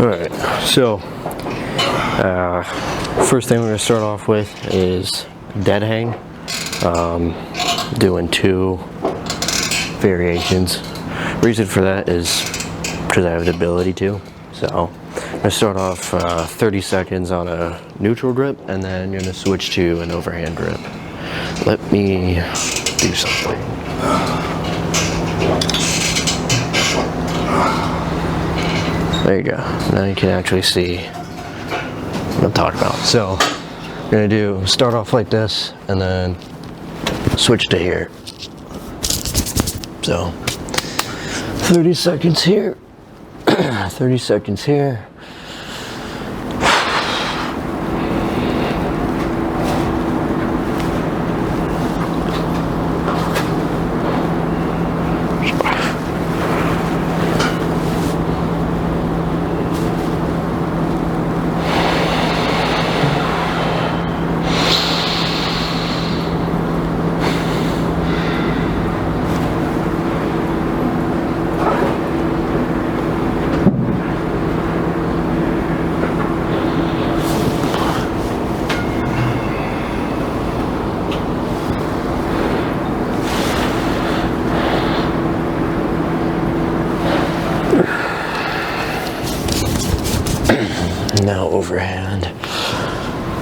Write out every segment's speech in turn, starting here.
Alright, so first thing we're going to start off with is dead hang. Doing 2 variations. Reason for that is because I have the ability to. So I'm going to start off 30 seconds on a neutral grip, and then I'm going to switch to an overhand grip. Let me do something. There you go. Now you can actually see what I'm talking about. So I'm going to start off like this and then switch to here. So 30 seconds here, 30 seconds here. Now overhand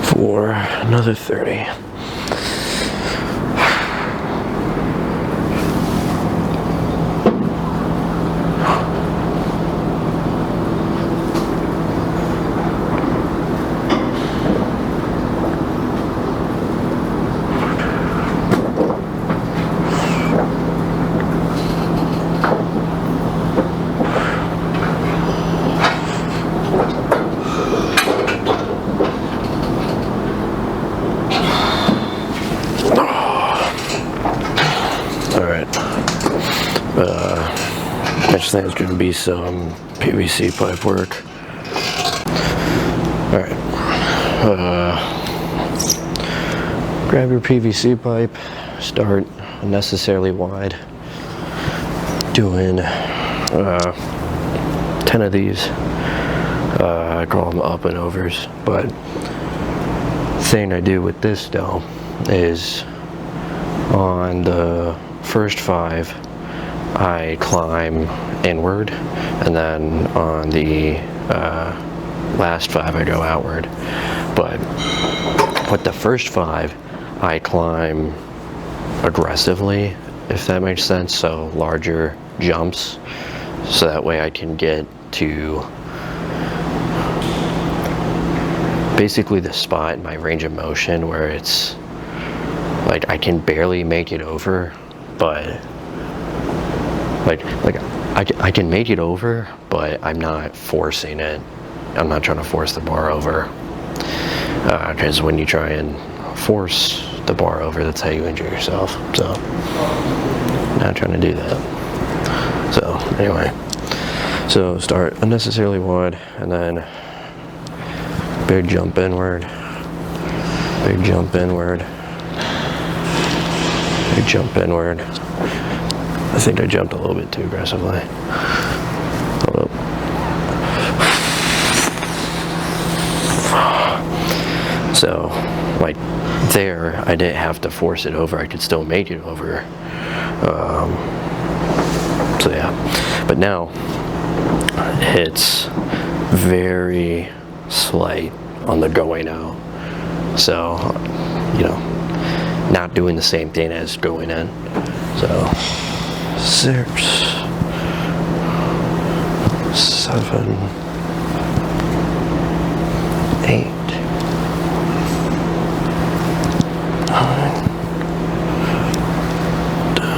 for another 30. Next thing is going to be some PVC pipe work. Alright. Grab your PVC pipe, start unnecessarily wide. Doing 10 of these. I call them up and overs, but the thing I do with this though is on the first 5 I climb inward, and then on the last 5 I go outward. But with the first 5 I climb aggressively, if that makes sense, so larger jumps, so that way I can get to basically the spot in my range of motion where it's like I can barely make it over, but I can make it over, but I'm not forcing it. I'm not trying to force the bar over, because when you try and force the bar over, that's how you injure yourself. So not trying to do that. So anyway, so start unnecessarily wide, and then big jump inward, big jump inward, big jump inward. I think I jumped a little bit too aggressively. Hold up. So, like there, I didn't have to force it over. I could still make it over. So yeah. But now, it's very slight on the going out. So, you know, not doing the same thing as going in. So 6, 7, 8, 9, 10.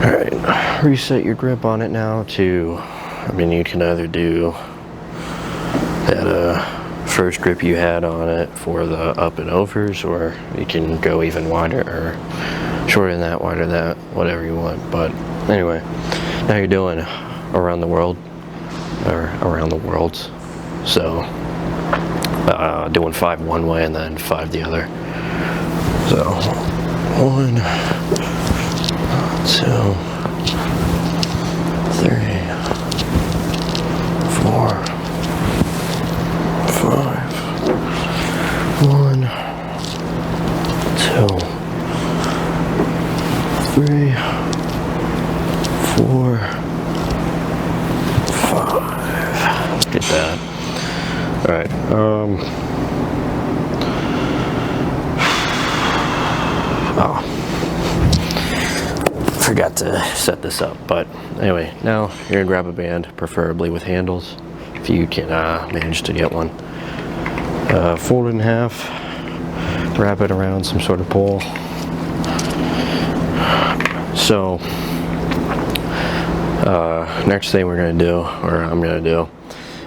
Alright, reset your grip on it now to, I mean, you can either do that first grip you had on it for the up and overs, or you can go even wider or shorter than that, wider than that, whatever you want. But anyway, now you're doing around the world, or around the worlds. So doing 5 one way and then 5 the other. So 1, 2, 3, that. All right. Oh, forgot to set this up. But anyway, now you're gonna grab a band, preferably with handles, if you can manage to get one. Fold it in half, wrap it around some sort of pole. So next thing we're going to do, or I'm going to do,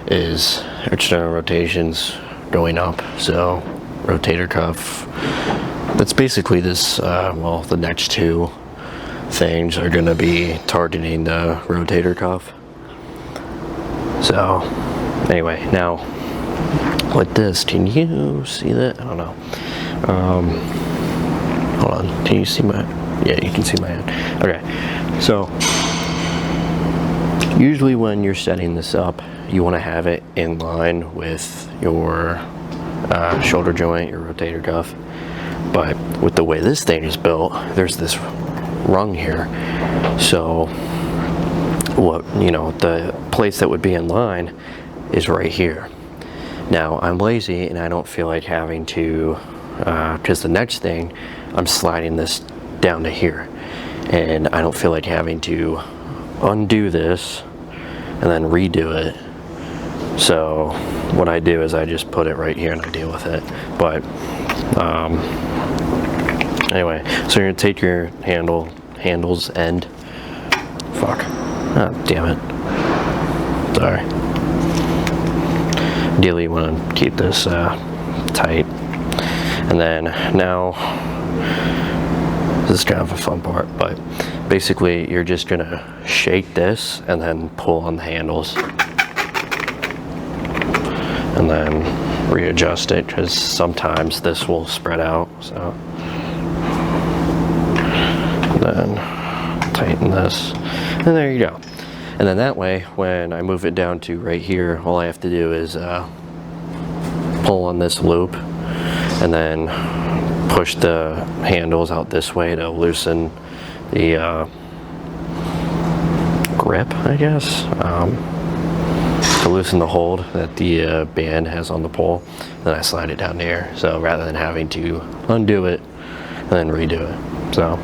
is external rotations going up. So rotator cuff, that's basically this, well, the next two things are going to be targeting the rotator cuff. So anyway, now with this, can you see that? I don't know. Hold on, can you see my, yeah, you can see my hand. Okay, so usually when you're setting this up, you want to have it in line with your shoulder joint, your rotator cuff. But with the way this thing is built, there's this rung here. So what, you know, the place that would be in line is right here. Now I'm lazy and I don't feel like having to, because the next thing, I'm sliding this down to here. And I don't feel like having to undo this and then redo it. So what I do is I just put it right here and I deal with it. But anyway, so you're gonna take your handles end. Fuck. Oh, damn it. Sorry. Ideally you want to keep this tight. And then now, this is kind of a fun part, but basically you're just gonna shake this and then pull on the handles. And then readjust it, because sometimes this will spread out, so. And then tighten this, and there you go. And then that way, when I move it down to right here, all I have to do is pull on this loop and then push the handles out this way to loosen the grip, I guess, to loosen the hold that the band has on the pole. Then I slide it down there, so rather than having to undo it and then redo it. So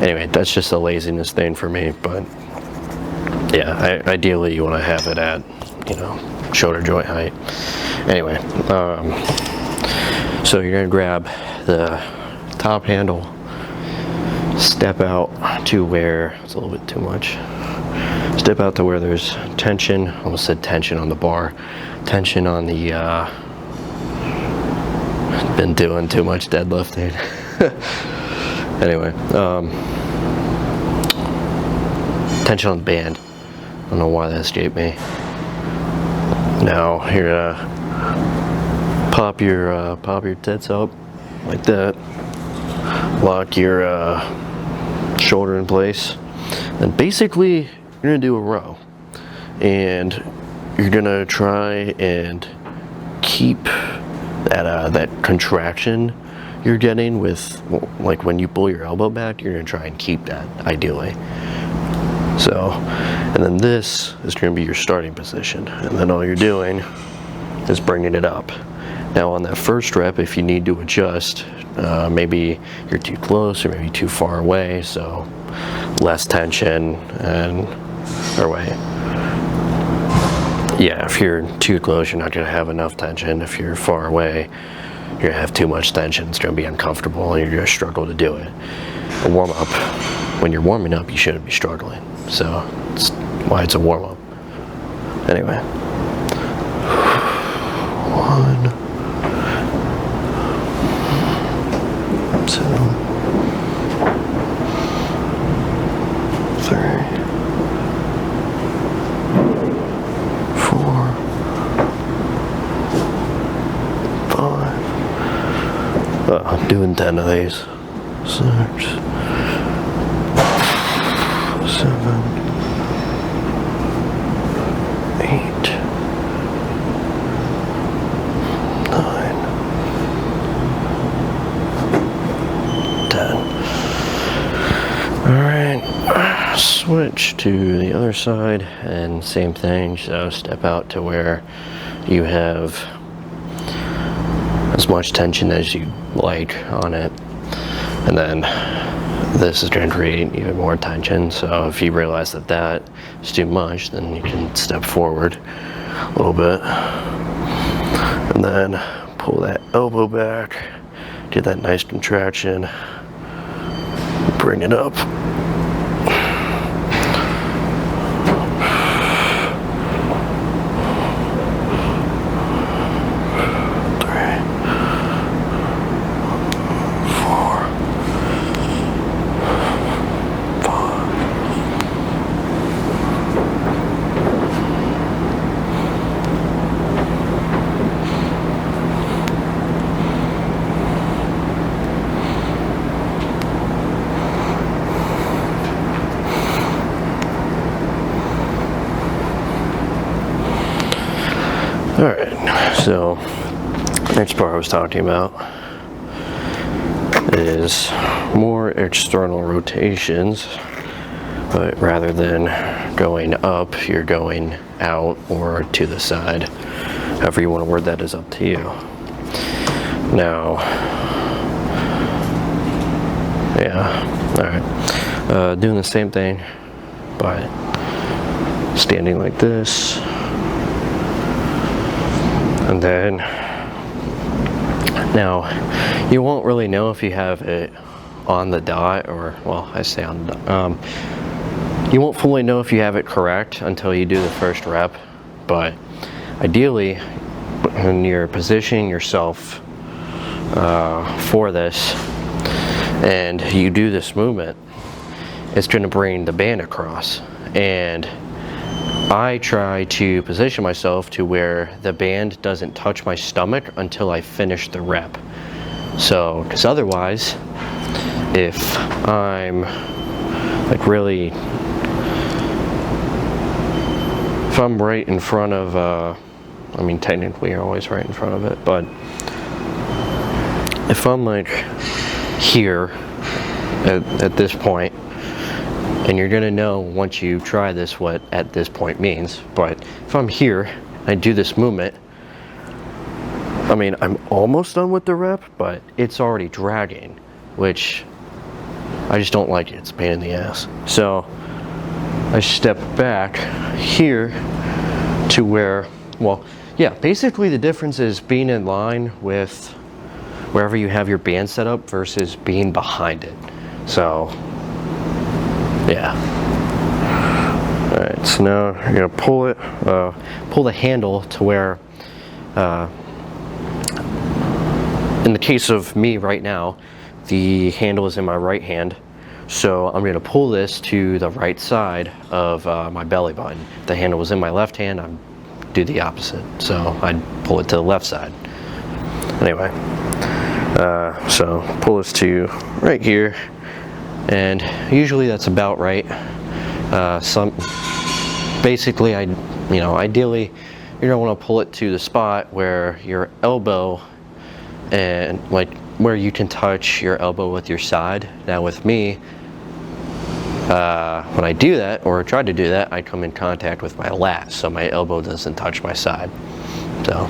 anyway, that's just a laziness thing for me, but yeah, ideally you want to have it at, you know, shoulder joint height. Anyway, so you're going to grab the top handle, step out to where, it's a little bit too much, step out to where there's tension, almost said tension on the bar, tension on the, been doing too much deadlifting. Anyway, tension on the band. I don't know why that escaped me. Now you're gonna pop your tits up like that. Lock your shoulder in place. Then basically you're gonna do a row, and you're gonna try and keep that contraction you're getting with, like, when you pull your elbow back, you're gonna try and keep that ideally. So, and then this is going to be your starting position, and then all you're doing is bringing it up. Now on that first rep, if you need to adjust, maybe you're too close or maybe too far away, so less tension, and, or wait, yeah, if you're too close, you're not going to have enough tension. If you're far away, you're going to have too much tension. It's going to be uncomfortable and you're going to struggle to do it. A warm-up, when you're warming up, you shouldn't be struggling. So that's why it's a warm-up. Anyway. 1, 2, 3, 4, 5. I'm doing 10 of these. 6, 7, 8, 9, 10. All right, switch. switch to the other side and same thing, so step out to where you have as much tension as you like on it, and then this is going to create even more tension. So if you realize that that is too much, then you can step forward a little bit and then pull that elbow back, get that nice contraction, bring it up. Alright, so next part I was talking about is more external rotations, but rather than going up, you're going out or to the side. However you want to word that is up to you. Now, yeah, alright, doing the same thing, but standing like this. And then, now, you won't really know if you have it on the dot, or, well, I say on the dot. You won't fully know if you have it correct until you do the first rep, but ideally, when you're positioning yourself for this, and you do this movement, it's going to bring the band across. And I try to position myself to where the band doesn't touch my stomach until I finish the rep. So, because otherwise, if I'm like really, if I'm right in front of, I mean technically you're always right in front of it, but if I'm like here at this point, and you're gonna know once you try this what at this point means, but if I'm here, I do this movement, I mean, I'm almost done with the rep, but it's already dragging, which I just don't like it. It's a pain in the ass. So I step back here to where, well, yeah, basically the difference is being in line with wherever you have your band set up versus being behind it. So yeah. Alright, so now you're gonna pull it, pull the handle to where, in the case of me right now, the handle is in my right hand. So I'm gonna pull this to the right side of my belly button. If the handle was in my left hand, I'd do the opposite. So I'd pull it to the left side. Anyway, so pull this to right here. And usually that's about right. Basically, ideally, you're gonna want to pull it to the spot where your elbow and like where you can touch your elbow with your side. Now with me, when I do that or try to do that, I come in contact with my lat, so my elbow doesn't touch my side. So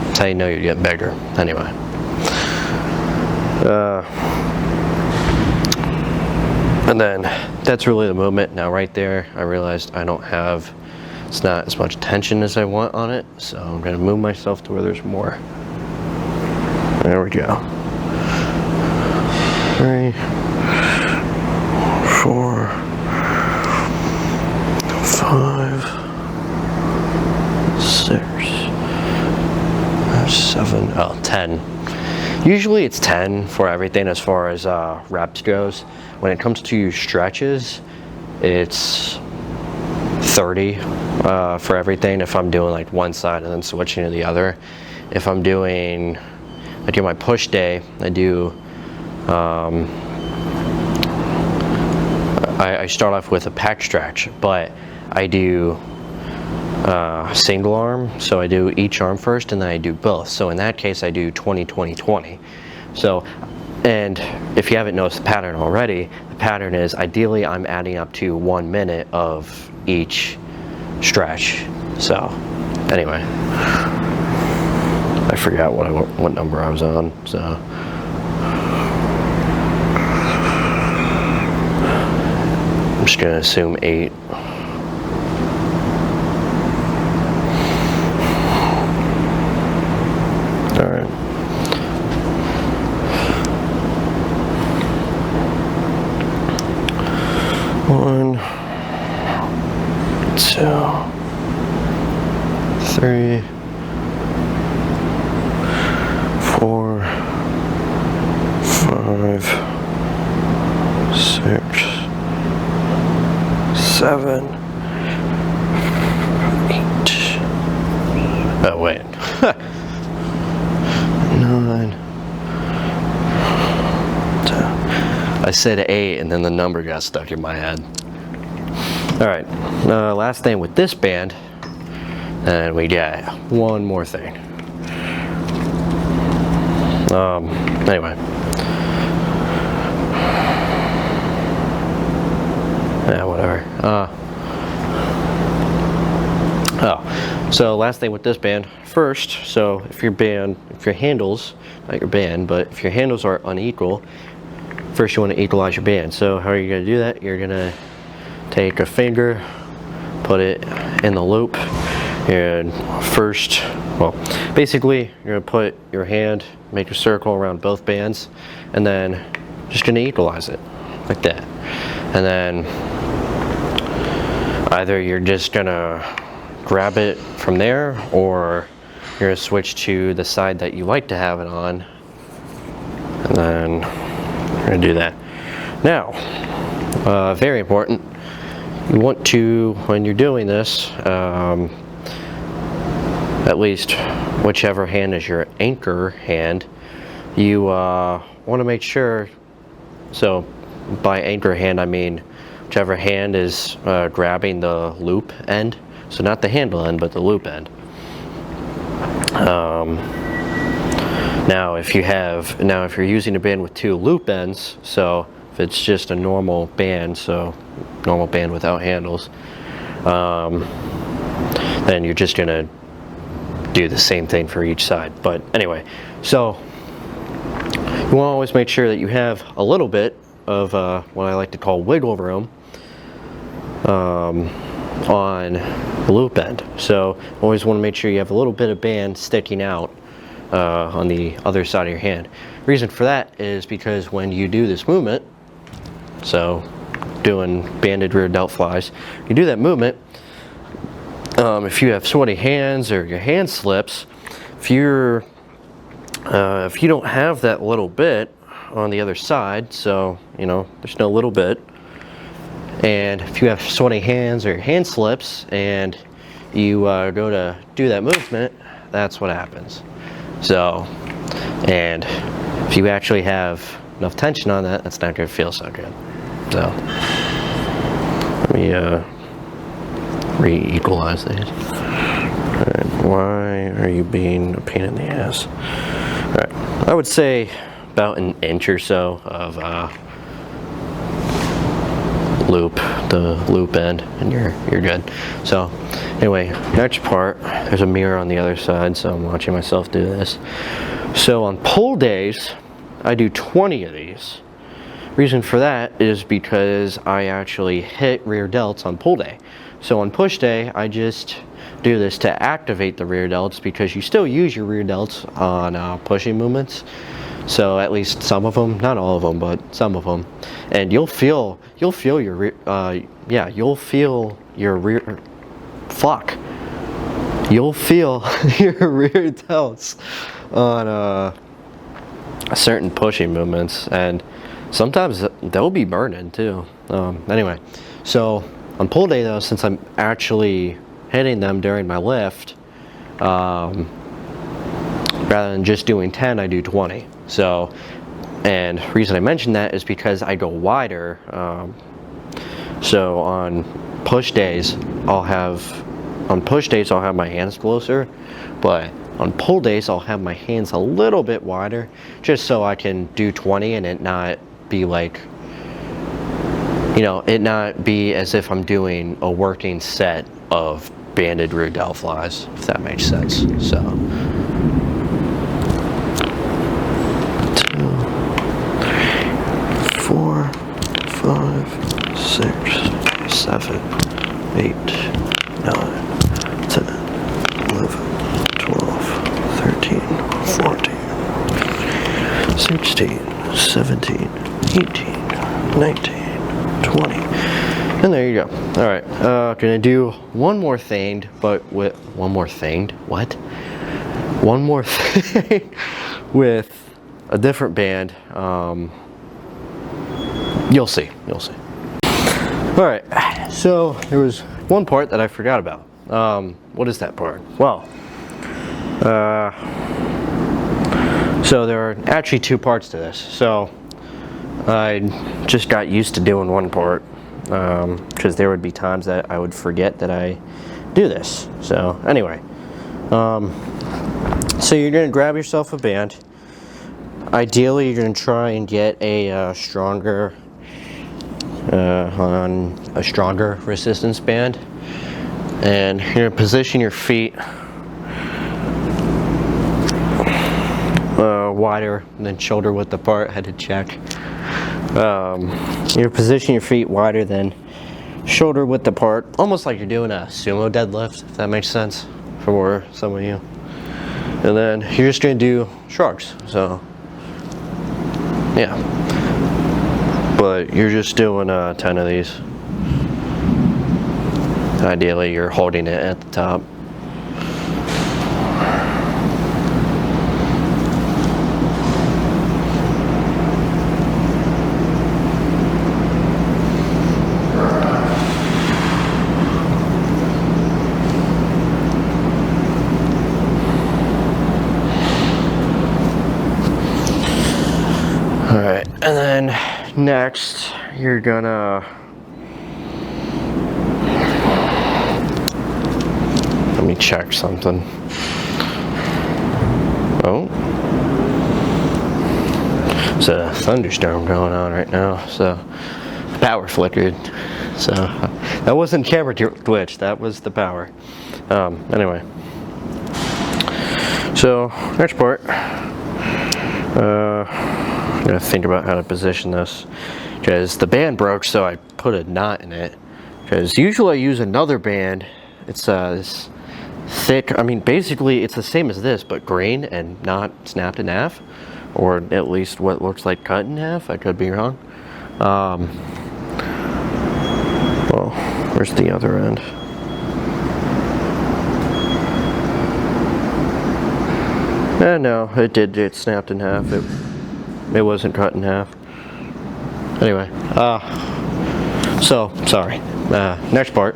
that's how you know you get bigger. Anyway. And then that's really the movement. Now right there, I realized I don't have, it's not as much tension as I want on it. So I'm gonna move myself to where there's more. There we go. 3, 4, 5, 6, 7, 10. Usually it's 10 for everything as far as reps goes. When it comes to stretches, it's 30 for everything if I'm doing like one side and then switching to the other. If I'm doing, I do my push day, I do, I start off with a pec stretch, but I do single arm, so I do each arm first and then I do both. So in that case I do 20-20-20. So And if you haven't noticed the pattern already, the pattern is ideally I'm adding up to 1 minute of each stretch. So anyway, I forgot what number I was on, so I'm just gonna assume 8. All right. One, 2, 3, 4, 5, 6, 7, 8. Oh wait. 9. 10. I said 8 and then the number got stuck in my head. Alright, last thing with this band, and we got one more thing. Anyway. Yeah, whatever. So last thing with this band, first, so if your handles, not your band, but if your handles are unequal, first you want to equalize your band. So how are you going to do that? You're going to take a finger, put it in the loop, and first, well, basically you're going to put your hand, make a circle around both bands, and then just going to equalize it, like that. And then either you're just going to grab it from there, or you're going to switch to the side that you like to have it on, and then you're going to do that. Now, very important, you want to, when you're doing this, at least whichever hand is your anchor hand, you want to make sure, so by anchor hand I mean whichever hand is grabbing the loop end, so not the handle end but the loop end. Now if you're using a band with 2 loop ends, so if it's just a normal band, so normal band without handles, then you're just gonna do the same thing for each side. But anyway, so you want to always make sure that you have a little bit of what I like to call wiggle room on the loop end. So always want to make sure you have a little bit of band sticking out on the other side of your hand. Reason for that is because when you do this movement, so doing banded rear delt flies, you do that movement, if you have sweaty hands or your hand slips, if you don't have that little bit on the other side, so you know there's no little bit, and if you have sweaty hands or your hand slips and you go to do that movement, that's what happens. So, and if you actually have enough tension on that, that's not going to feel so good. So let me re-equalize these. Alright, why are you being a pain in the ass? Alright, I would say about an inch or so of the loop end, and you're good. So anyway, next part, there's a mirror on the other side, so I'm watching myself do this. So on pull days, I do 20 of these. Reason for that is because I actually hit rear delts on pull day. So on push day, I just do this to activate the rear delts, because you still use your rear delts on pushing movements. So at least some of them, not all of them, but some of them, and you'll feel your rear, you'll feel your rear, you'll feel your rear delts on certain pushing movements, and sometimes they'll be burning too. Anyway, so on pull day though, since I'm actually hitting them during my lift, rather than just doing 10, I do 20. So, and the reason I mention that is because I go wider. So on push days, I'll have on push days I'll have my hands closer, but on pull days I'll have my hands a little bit wider, just so I can do 20 and it not be like, you know, it not be as if I'm doing a working set of banded rear dell flies, if that makes sense. So 2, 4, 5, 6, 7, 8, 9, 10, 11, 12, 13, 14, 16, 17, 18, 19, 20. And there you go. All right, gonna do one more thing, but with one more thing. What? One more thing with a different band. You'll see. You'll see. All right. So there was one part that I forgot about. What is that part? Well, so there are actually two parts to this. So I just got used to doing one part. Because there would be times that I would forget that I do this. So anyway, so you're going to grab yourself a band. Ideally, you're going to try and get a stronger resistance band, and you're going to position your feet wider than shoulder width apart. I had to check. You position your feet wider than shoulder width apart, almost like you're doing a sumo deadlift, if that makes sense for some of you. And then you're just going to do shrugs. So yeah, but you're just doing 10 of these. Ideally, you're holding it at the top. Alright, and then next you're gonna, let me check something. Oh, there's a thunderstorm going on right now, so the power flickered. So that wasn't camera glitch, that was the power. Anyway, so next part. I'm gonna think about how to position this, because the band broke, so I put a knot in it. Because usually I use another band. It's this thick, I mean basically it's the same as this, but green and not snapped in half, or at least what looks like cut in half. I could be wrong. Well, where's the other end? No, it snapped in half. It wasn't cut in half. Anyway, so sorry. Next part.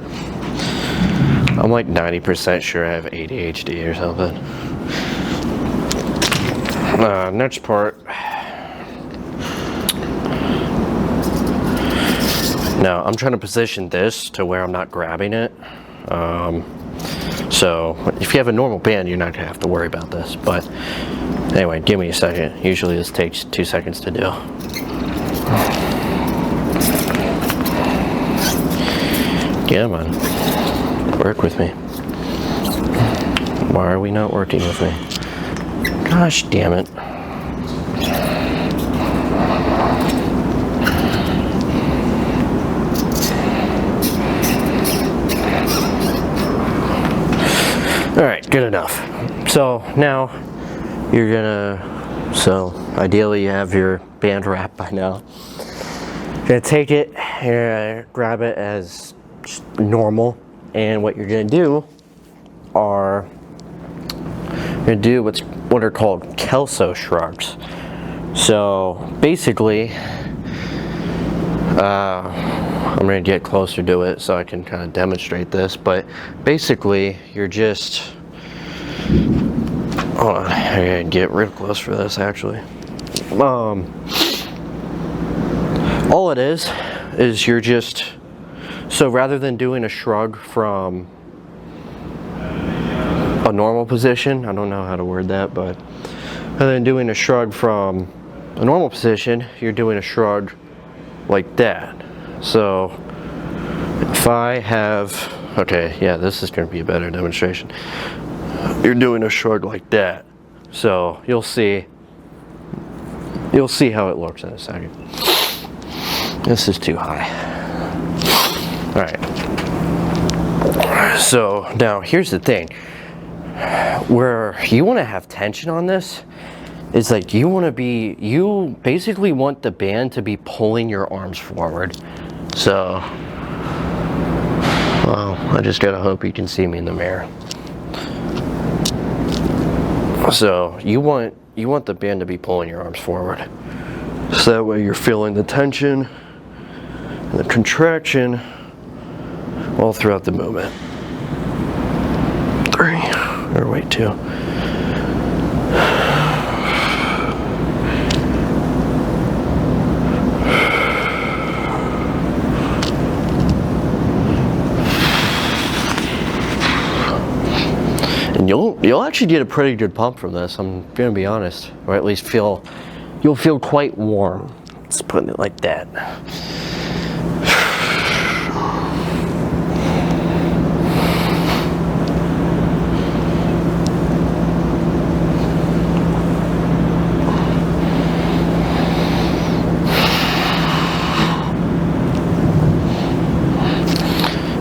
I'm like 90% sure I have ADHD or something. Next part. Now I'm trying to position this to where I'm not grabbing it. So if you have a normal band, you're not gonna have to worry about this. But anyway, give me a second. Usually this takes 2 seconds to do. Come on, work with me. Why are we not working with me? Gosh damn it. Alright, good enough. So now you're gonna, so ideally you have your band wrap by now. You're gonna take it, you're gonna grab it as normal, and what you're gonna do are, you're gonna do what are called Kelso shrugs. So basically, I'm going to get closer to it so I can kind of demonstrate this, but basically you're just, hold on, I gotta get real close for this actually. All it is you're just, so rather than doing a shrug from a normal position. I don't know how to word that, but other than doing a shrug from a normal position, you're doing a shrug like that. So if I have, okay, yeah, this is going to be a better demonstration. You're doing a shrug like that. So you'll see how it looks in a second. This is too high. All right. So now here's the thing. Where you want to have tension on this is like you basically want the band to be pulling your arms forward. So, well, I just gotta hope you can see me in the mirror. So you want the band to be pulling your arms forward. So that way you're feeling the tension and the contraction all throughout the movement. 3, or wait, 2. And you'll actually get a pretty good pump from this, I'm gonna be honest. Or at least you'll feel quite warm. Let's put it like that.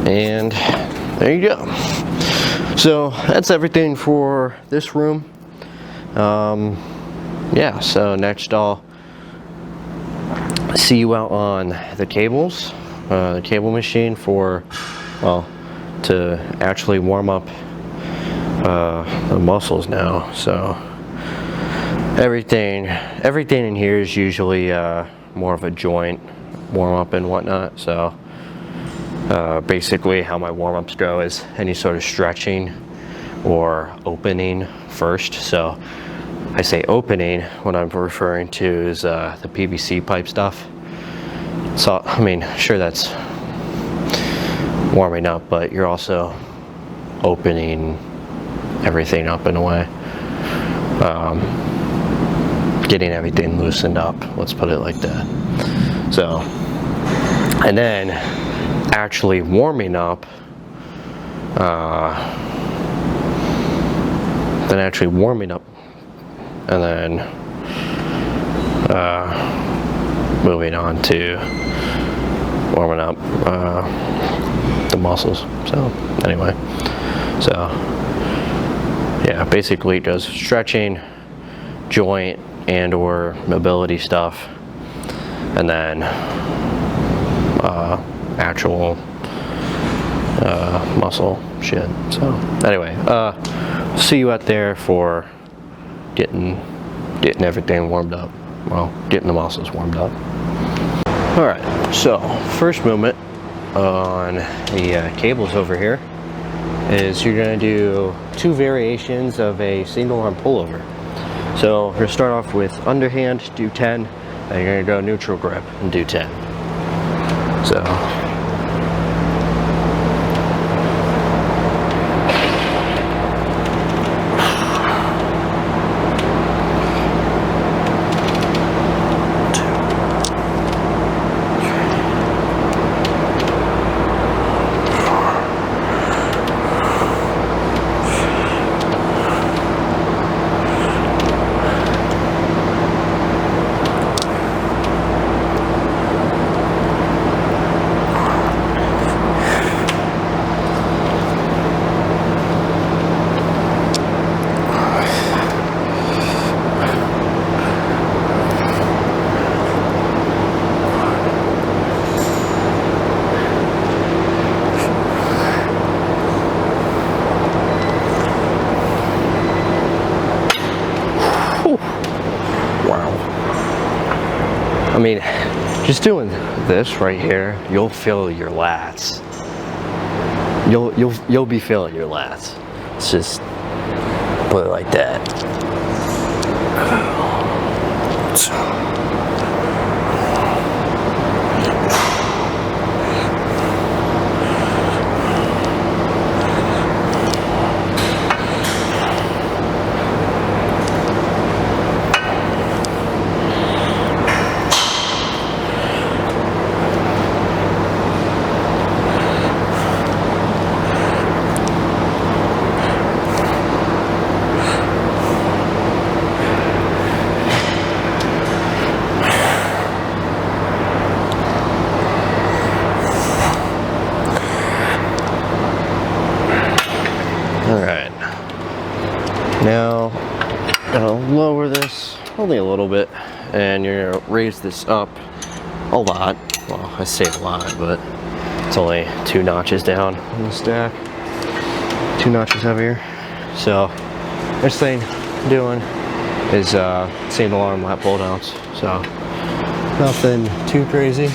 And there you go. So that's everything for this room. Yeah, so next I'll see you out on the cables, the cable machine for, well, to actually warm up the muscles now. So everything in here is usually more of a joint warm up and whatnot. So basically how my warm-ups go is any sort of stretching or opening first. So I say opening, what I'm referring to is the PVC pipe stuff. So I mean, sure, that's warming up, but you're also opening everything up in a way, getting everything loosened up, let's put it like that. So, and then actually warming up, and then moving on to warming up the muscles. So anyway, so yeah, basically it goes stretching, joint and or mobility stuff, and then actual muscle shit. So anyway, see you out there for getting everything warmed up. Well, getting the muscles warmed up. All right, so first movement on the cables over here is you're going to do 2 variations of a single arm pullover. So we're going to start off with underhand, do 10, and you're going to go neutral grip and do 10. So I mean, just doing this right here, you'll feel your lats. You'll be feeling your lats. It's just put it like that. Now, gonna lower this only a little bit, and you're gonna raise this up a lot. Well, I say a lot, but it's only 2 notches down on the stack. 2 notches heavier. So, next thing I'm doing is same alarm lat pull downs. So, nothing too crazy.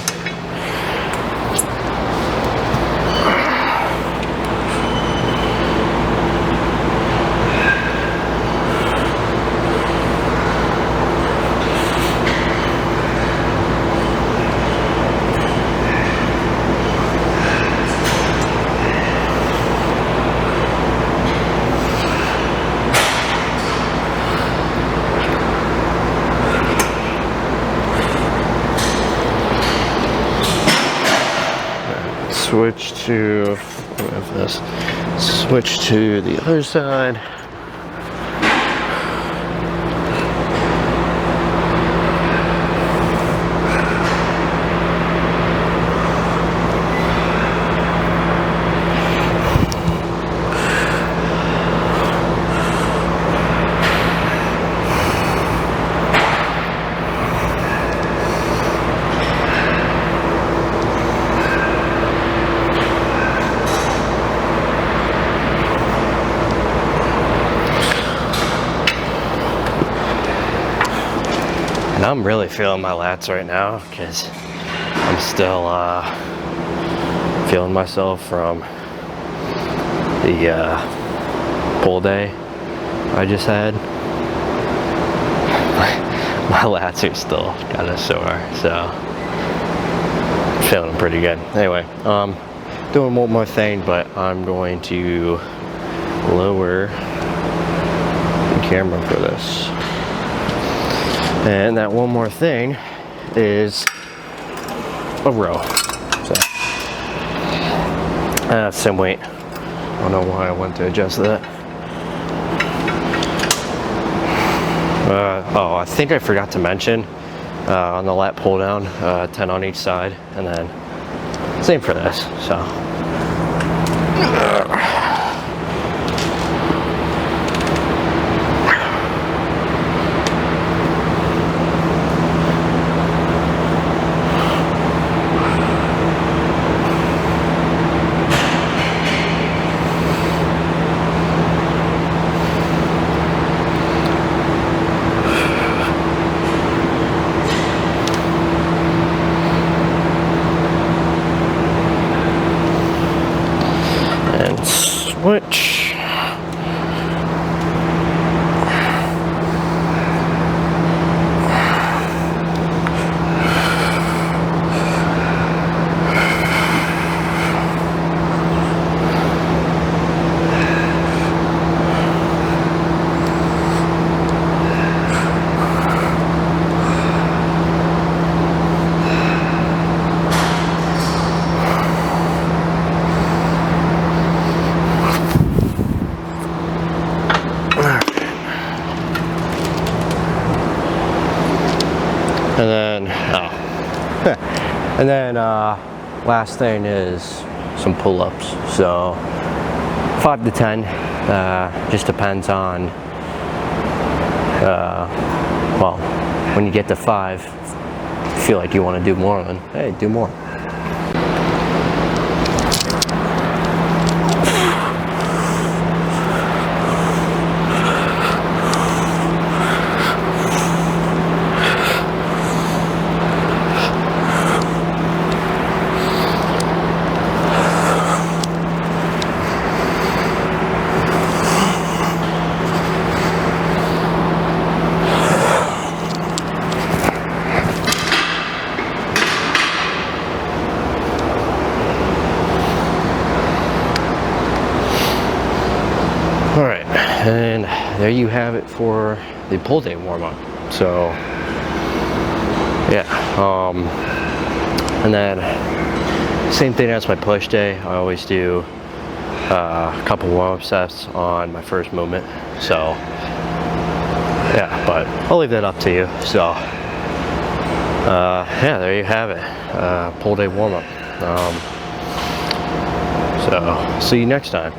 Switch to the other side. And I'm really feeling my lats right now because I'm still feeling myself from the pull day I just had. My lats are still kind of sore, so feeling pretty good. Anyway, doing one more thing, but I'm going to lower the camera for this. And that one more thing is a row. So, same weight. I don't know why I went to adjust that. Oh, I think I forgot to mention on the lat pull down, 10 on each side, and then same for this. So. Switch. And then last thing is some pull-ups. So 5 to 10, just depends on, well, when you get to 5, you feel like you want to do more, then hey, do more. Alright, and there you have it for the pull day warm-up. So, yeah, and then same thing as my push day. I always do a couple warm-up sets on my first movement. So, yeah, but I'll leave that up to you. So, yeah, there you have it, pull day warm-up. So, see you next time.